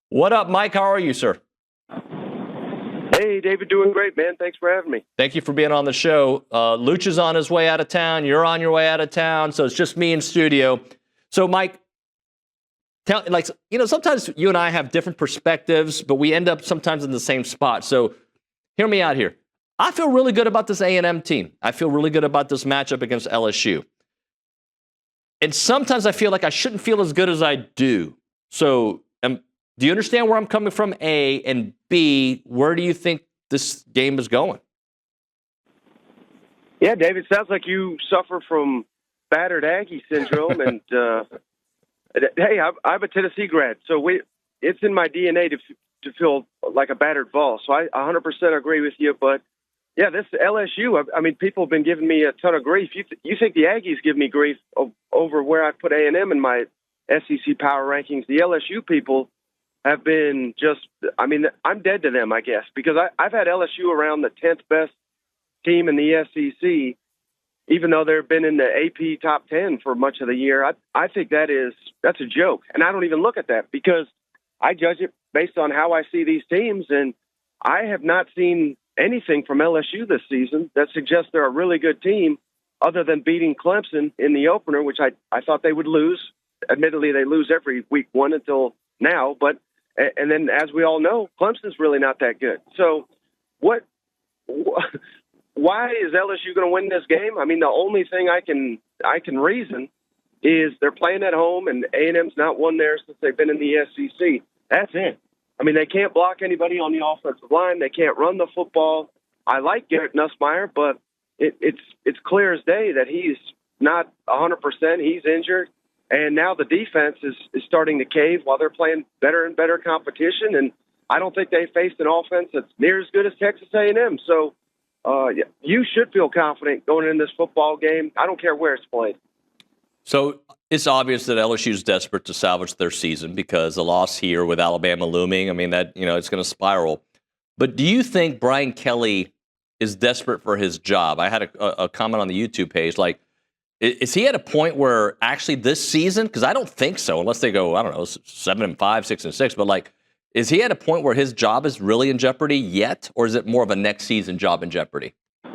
What up, Mike? How are you, sir? Hey, David, doing great, man. Thanks for having me. Thank you for being on the show. Luch is on his way out of town. You're on your way out of town, so it's just me in studio. So, Mike, sometimes you and I have different perspectives, but we end up sometimes in the same spot. So, hear me out here. I feel really good about this A&M team. I feel really good about this matchup against LSU. And sometimes I feel like I shouldn't feel as good as I do. So, do you understand where I'm coming from, A? And B, where do you think this game is going? Yeah, David, sounds like you suffer from battered Aggie syndrome. And, hey, I'm a Tennessee grad, so it's in my DNA to feel like a battered ball. So I 100% agree with you. But, yeah, this LSU, I mean, people have been giving me a ton of grief. You think the Aggies give me grief over where I put A&M in my SEC power rankings? The LSU people have been I'm dead to them, I guess, because I've had LSU around the 10th best team in the SEC, even though they've been in the AP top 10 for much of the year. I think that's a joke. And I don't even look at that because I judge it based on how I see these teams. And I have not seen anything from LSU this season that suggests they're a really good team other than beating Clemson in the opener, which I thought they would lose. Admittedly, they lose every week one until now, and then, as we all know, Clemson's really not that good. So why is LSU going to win this game? I mean, the only thing I can reason is they're playing at home, and A&M's not won there since they've been in the SEC. That's it. I mean, they can't block anybody on the offensive line. They can't run the football. I like Garrett Nussmeier, but it's clear as day that he's not 100%. He's injured. And now the defense is starting to cave while they're playing better and better competition. And I don't think they faced an offense that's near as good as Texas A&M. So you should feel confident going in this football game. I don't care where it's played. So it's obvious that LSU is desperate to salvage their season because the loss here with Alabama looming, I mean, that it's going to spiral. But do you think Brian Kelly is desperate for his job? I had a comment on the YouTube page, like, is he at a point where actually this season, because I don't think so, unless they go, 7-5, 6-6, but like, is he at a point where his job is really in jeopardy yet, or is it more of a next season job in jeopardy? No,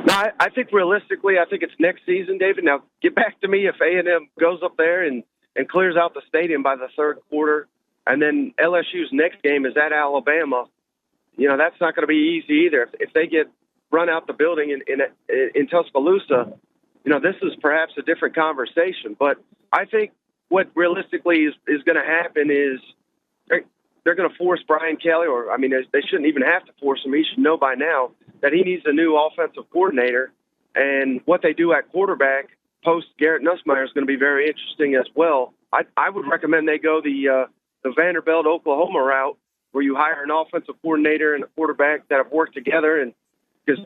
I think realistically, I think it's next season, David. Now, get back to me if A&M goes up there and clears out the stadium by the third quarter, and then LSU's next game is at Alabama. That's not going to be easy either. If they get run out the building in Tuscaloosa, this is perhaps a different conversation. But I think what realistically is going to happen is they're going to force Brian Kelly, they shouldn't even have to force him. He should know by now that he needs a new offensive coordinator. And what they do at quarterback post Garrett Nussmeier is going to be very interesting as well. I would recommend they go the Vanderbilt, Oklahoma route, where you hire an offensive coordinator and a quarterback that have worked together. And because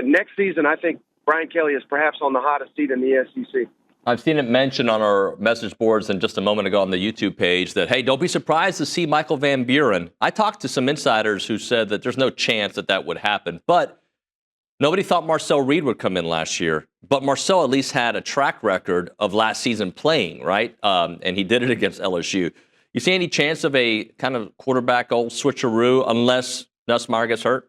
next season, I think Brian Kelly is perhaps on the hottest seat in the SEC. I've seen it mentioned on our message boards and just a moment ago on the YouTube page that, hey, don't be surprised to see Michael Van Buren. I talked to some insiders who said that there's no chance that would happen. But nobody thought Marcel Reed would come in last year. But Marcel at least had a track record of last season playing, right? And he did it against LSU. You see any chance of a kind of quarterback old switcheroo unless Nussmeier gets hurt?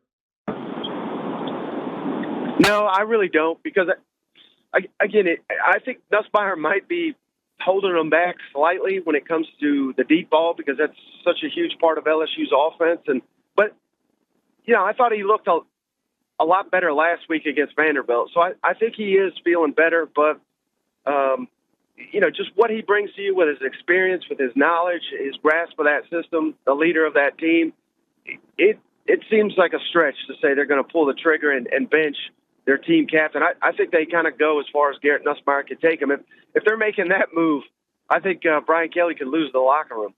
No, I really don't, because I think Nussmeier might be holding them back slightly when it comes to the deep ball, because that's such a huge part of LSU's offense. But I thought he looked a lot better last week against Vanderbilt, so I think he is feeling better. But just what he brings to you with his experience, with his knowledge, his grasp of that system, the leader of that team, it seems like a stretch to say they're going to pull the trigger and bench their team captain. I think they kind of go as far as Garrett Nussmeier can take them. If they're making that move, I think Brian Kelly could lose the locker room.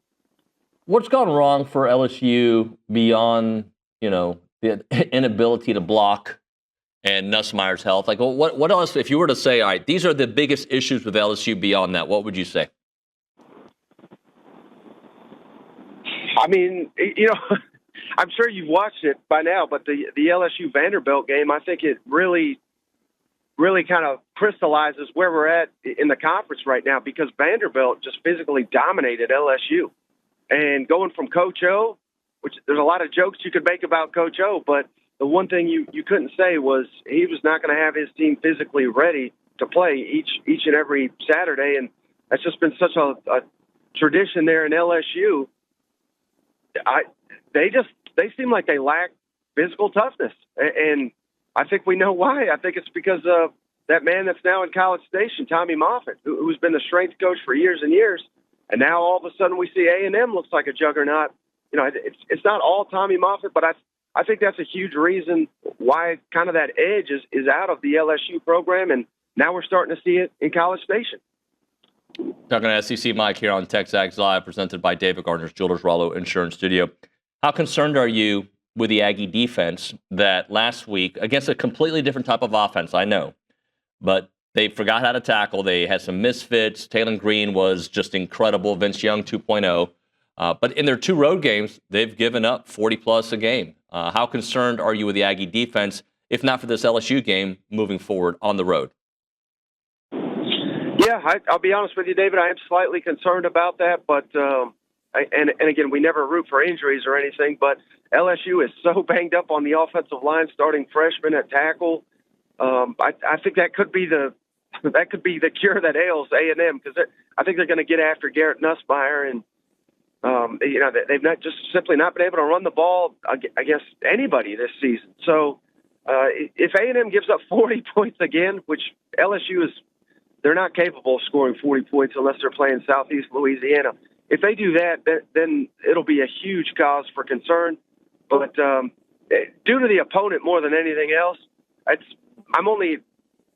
What's gone wrong for LSU beyond, the inability to block and Nussmeier's health? Like, what else, if you were to say, all right, these are the biggest issues with LSU beyond that, what would you say? I mean, I'm sure you've watched it by now, but the LSU Vanderbilt game, I think it really kind of crystallizes where we're at in the conference right now, because Vanderbilt just physically dominated LSU. And going from Coach O, which there's a lot of jokes you could make about Coach O, but the one thing you couldn't say was he was not going to have his team physically ready to play each and every Saturday. And that's just been such a tradition there in LSU. They seem like they lack physical toughness. And I think we know why. I think it's because of that man that's now in College Station, Tommy Moffitt, who's been the strength coach for years and years. And now all of a sudden we see A&M looks like a juggernaut. You know, it's not all Tommy Moffitt, but I think that's a huge reason why kind of that edge is out of the LSU program. And now we're starting to see it in College Station. Talking to SEC Mike here on TexAgs Live, presented by David Gardner's Jewelers Rollo Insurance Studio. How concerned are you with the Aggie defense that last week, against a completely different type of offense, I know, but they forgot how to tackle. They had some misfits. Taylon Green was just incredible. Vince Young 2.0. But in their 2 road games, they've given up 40-plus a game. How concerned are you with the Aggie defense, if not for this LSU game, moving forward on the road? Yeah, I'll be honest with you, David. I am slightly concerned about that, but and again, we never root for injuries or anything, but LSU is so banged up on the offensive line, starting freshman at tackle. I think that could be the cure that ails A&M, because I think they're going to get after Garrett Nussmeier, and they've not just simply not been able to run the ball against anybody this season. So if A&M gives up 40 points again, which LSU they're not capable of scoring 40 points unless they're playing Southeast Louisiana. If they do that, then it'll be a huge cause for concern. But due to the opponent more than anything else, I'm only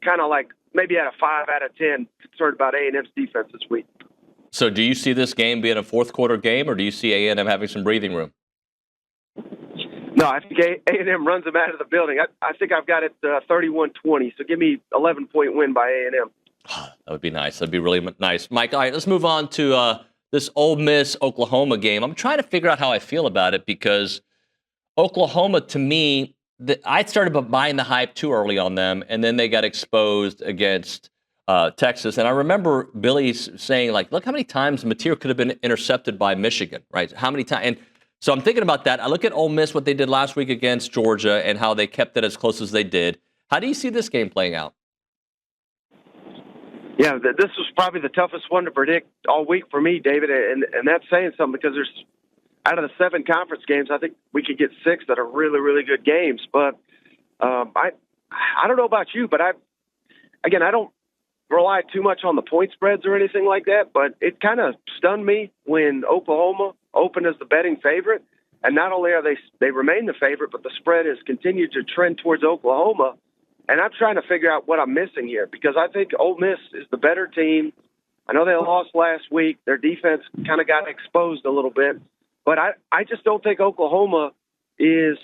kind of like maybe at a 5 out of 10 concerned about A&M's defense this week. So do you see this game being a fourth quarter game, or do you see A&M having some breathing room? No, I think A&M runs them out of the building. I think I've got it 31-20, so give me 11-point win by A&M. That would be nice. That'd be really nice. Mike, all right, let's move on to this Ole Miss-Oklahoma game. I'm trying to figure out how I feel about it, because Oklahoma, to me, I started buying the hype too early on them, and then they got exposed against Texas. And I remember Billy saying, like, look how many times material could have been intercepted by Michigan, right? How many times? And so I'm thinking about that. I look at Ole Miss, what they did last week against Georgia, and how they kept it as close as they did. How do you see this game playing out? Yeah, this was probably the toughest one to predict all week for me, David, and that's saying something, because there's out of the 7 conference games, I think we could get 6 that are really, really good games. But I don't know about you, but I don't rely too much on the point spreads or anything like that. But it kind of stunned me when Oklahoma opened as the betting favorite, and not only are they remain the favorite, but the spread has continued to trend towards Oklahoma. And I'm trying to figure out what I'm missing here, because I think Ole Miss is the better team. I know they lost last week. Their defense kind of got exposed a little bit. But I just don't think Oklahoma is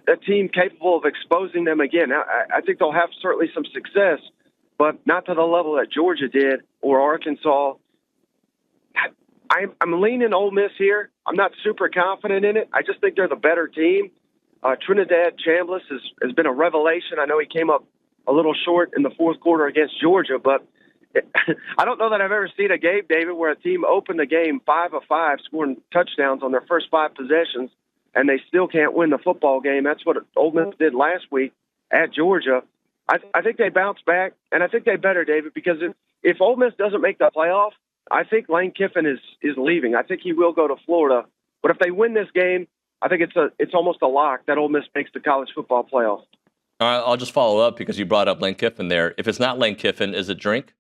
a team capable of exposing them again. I think they'll have certainly some success, but not to the level that Georgia did or Arkansas. I'm leaning Ole Miss here. I'm not super confident in it. I just think they're the better team. Trinidad Chambliss has been a revelation. I know he came up a little short in the fourth quarter against Georgia, but I don't know that I've ever seen a game, David, where a team opened the game 5 of 5, scoring touchdowns on their first 5 possessions, and they still can't win the football game. That's what Ole Miss did last week at Georgia. I think they bounce back, and I think they better, David, because if Ole Miss doesn't make the playoff, I think Lane Kiffin is leaving. I think he will go to Florida. But if they win this game, I think it's almost a lock that Ole Miss makes the college football playoff. All right, I'll just follow up, because you brought up Lane Kiffin there. If it's not Lane Kiffin, is it Drink?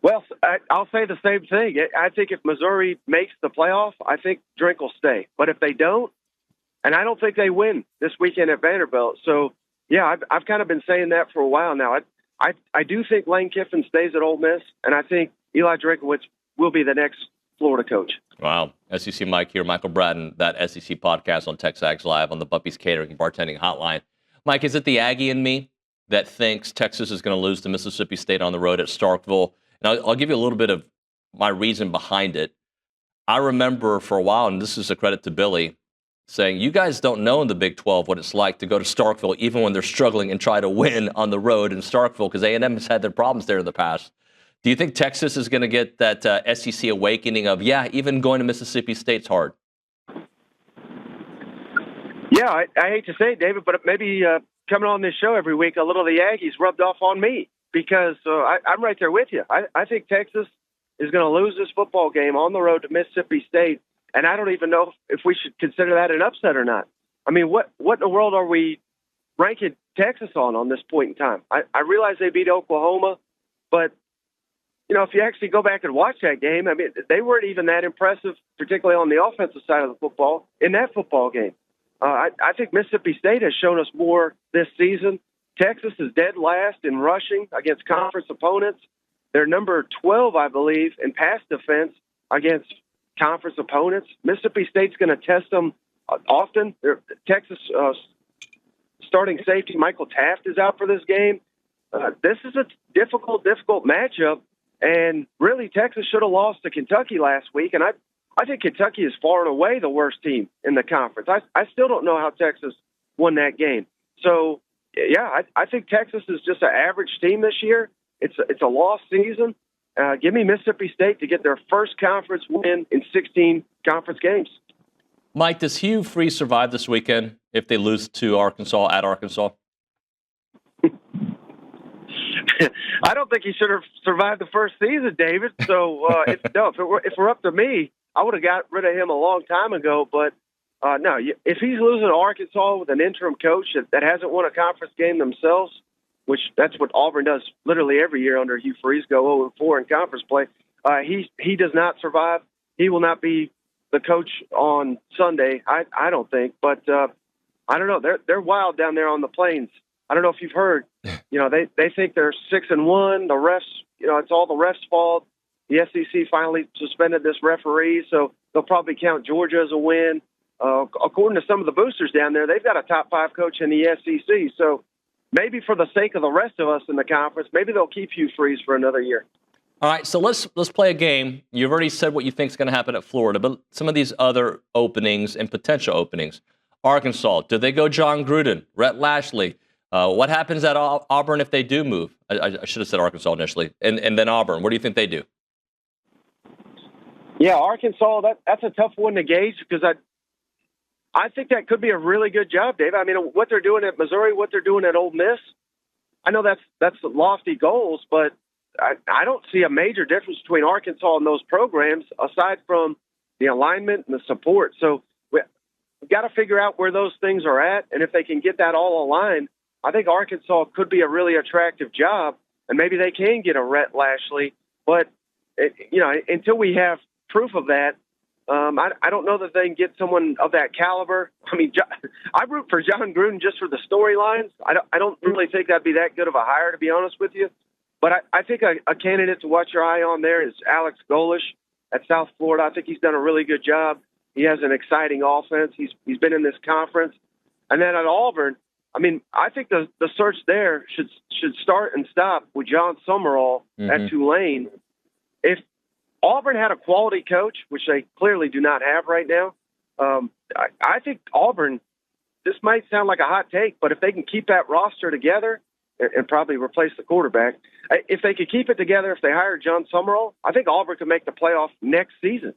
Well, I'll say the same thing. I think if Missouri makes the playoff, I think Drink will stay. But if they don't, and I don't think they win this weekend at Vanderbilt. So, yeah, I've kind of been saying that for a while now. I do think Lane Kiffin stays at Ole Miss, and I think Eli Drinkwitz will be the next Florida coach. Wow. SEC Mike here, Michael Bratton, that SEC podcast on TexAgs Live on the Buppy's Catering and Bartending Hotline. Mike, is it the Aggie in me that thinks Texas is going to lose to Mississippi State on the road at Starkville? And I'll give you a little bit of my reason behind it. I remember for a while, and this is a credit to Billy, saying, you guys don't know in the Big 12 what it's like to go to Starkville, even when they're struggling, and try to win on the road in Starkville, because A&M has had their problems there in the past. Do you think Texas is going to get that SEC awakening of, yeah, even going to Mississippi State's hard? Yeah, I hate to say it, David, but maybe coming on this show every week, a little of the Aggies rubbed off on me because I'm right there with you. I think Texas is going to lose this football game on the road to Mississippi State, and I don't even know if we should consider that an upset or not. I mean, what in the world are we ranking Texas on this point in time? I realize they beat Oklahoma, but if you actually go back and watch that game, I mean, they weren't even that impressive, particularly on the offensive side of the football, in that football game. I think Mississippi State has shown us more this season. Texas is dead last in rushing against conference opponents. They're number 12, I believe, in pass defense against conference opponents. Mississippi State's going to test them often. Texas starting safety Michael Taft is out for this game. This is a difficult matchup, and really Texas should have lost to Kentucky last week, and I think Kentucky is far and away the worst team in the conference. I still don't know how Texas won that game. So, yeah, I think Texas is just an average team this year. It's a lost season. Give me Mississippi State to get their first conference win in 16 conference games. Mike, does Hugh Freeze survive this weekend if they lose to Arkansas at Arkansas? I don't think he should have survived the first season, David. So, if it were up to me, I would have got rid of him a long time ago. But, no, if he's losing to Arkansas with an interim coach that hasn't won a conference game themselves, which that's what Auburn does literally every year under Hugh Freeze, go 0-4 in conference play, he does not survive. He will not be the coach on Sunday, I don't think. But I don't know. They're wild down there on the plains. I don't know if you've heard. They think they're 6-1. The refs, it's all the refs' fault. The SEC finally suspended this referee, so they'll probably count Georgia as a win. According to some of the boosters down there, they've got a top 5 coach in the SEC. So maybe for the sake of the rest of us in the conference, maybe they'll keep Hugh Freeze for another year. All right, so let's play a game. You've already said what you think is going to happen at Florida, but some of these other openings and potential openings. Arkansas, do they go John Gruden, Rhett Lashley? What happens at Auburn if they do move? I should have said Arkansas initially. And then Auburn, what do you think they do? Yeah, Arkansas, that's a tough one to gauge because I think that could be a really good job, Dave. I mean, what they're doing at Missouri, what they're doing at Ole Miss, I know that's lofty goals, but I don't see a major difference between Arkansas and those programs aside from the alignment and the support. So we've got to figure out where those things are at, and if they can get that all aligned, I think Arkansas could be a really attractive job, and maybe they can get a Rhett Lashley. But, until we have proof of that, I don't know that they can get someone of that caliber. I mean, I root for John Gruden just for the storylines. I don't really think that'd be that good of a hire, to be honest with you. But I think a candidate to watch your eye on there is Alex Golish at South Florida. I think he's done a really good job. He has an exciting offense. He's been in this conference. And then at Auburn, I mean, I think the search there should start and stop with John Summerall at Tulane. If Auburn had a quality coach, which they clearly do not have right now, I think Auburn, this might sound like a hot take, but if they can keep that roster together and probably replace the quarterback, if they could keep it together, if they hire John Summerall, I think Auburn could make the playoff next season.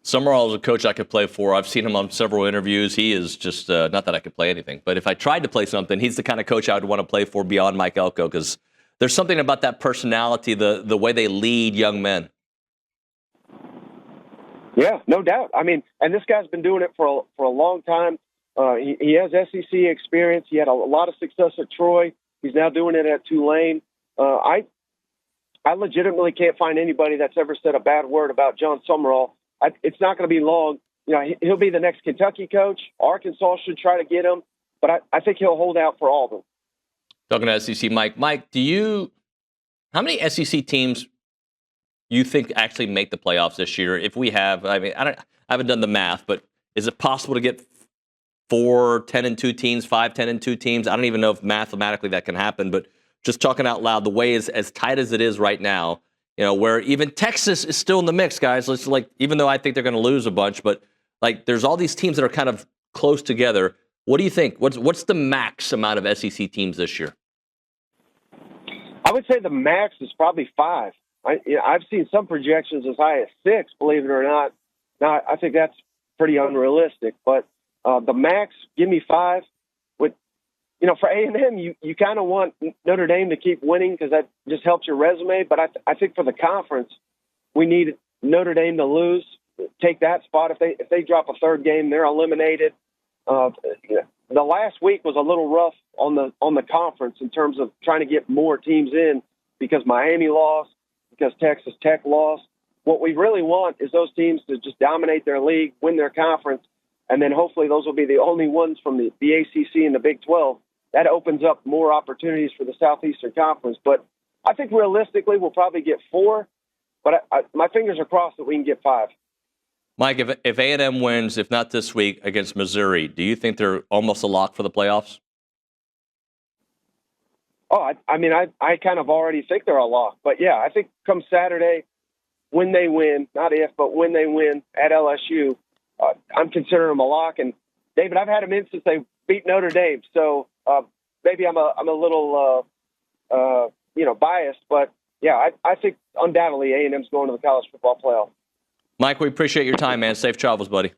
Summerall is a coach I could play for. I've seen him on several interviews. He is just, not that I could play anything, but if I tried to play something, he's the kind of coach I would want to play for beyond Mike Elko because there's something about that personality, the way they lead young men. Yeah, no doubt. I mean, and this guy's been doing it for a long time. He has SEC experience. He had a lot of success at Troy. He's now doing it at Tulane. I legitimately can't find anybody that's ever said a bad word about John Summerall. It's not going to be long. He'll be the next Kentucky coach. Arkansas should try to get him, but I think he'll hold out for Auburn. Talking to SEC, Mike, how many SEC teams you think actually make the playoffs this year? If we have, I haven't done the math, but is it possible to get 4 10-2 teams, 5 10-2 teams? I don't even know if mathematically that can happen, but just talking out loud, the way is as tight as it is right now, where even Texas is still in the mix, guys. It's like, even though I think they're going to lose a bunch, but like there's all these teams that are kind of close together. What do you think? What's the max amount of SEC teams this year? I would say the max is probably 5. I've seen some projections as high as 6, believe it or not. Now, I think that's pretty unrealistic. But the max, give me 5. With, for A&M, you kind of want Notre Dame to keep winning because that just helps your resume. But I think for the conference, we need Notre Dame to lose, take that spot. If they drop a third game, they're eliminated. The last week was a little rough on the conference in terms of trying to get more teams in because Miami lost, because Texas Tech lost. What we really want is those teams to just dominate their league, win their conference, and then hopefully those will be the only ones from the ACC and the Big 12. That opens up more opportunities for the Southeastern Conference. But I think realistically we'll probably get 4, but my fingers are crossed that we can get 5. Mike, if A&M wins, if not this week, against Missouri, do you think they're almost a lock for the playoffs? Oh, I kind of already think they're a lock. But, yeah, I think come Saturday, when they win, not if, but when they win at LSU, I'm considering them a lock. And, David, I've had them in since they beat Notre Dame. So maybe I'm a little, biased. But, yeah, I think undoubtedly A&M's going to the college football playoff. Mike, we appreciate your time, man. Safe travels, buddy.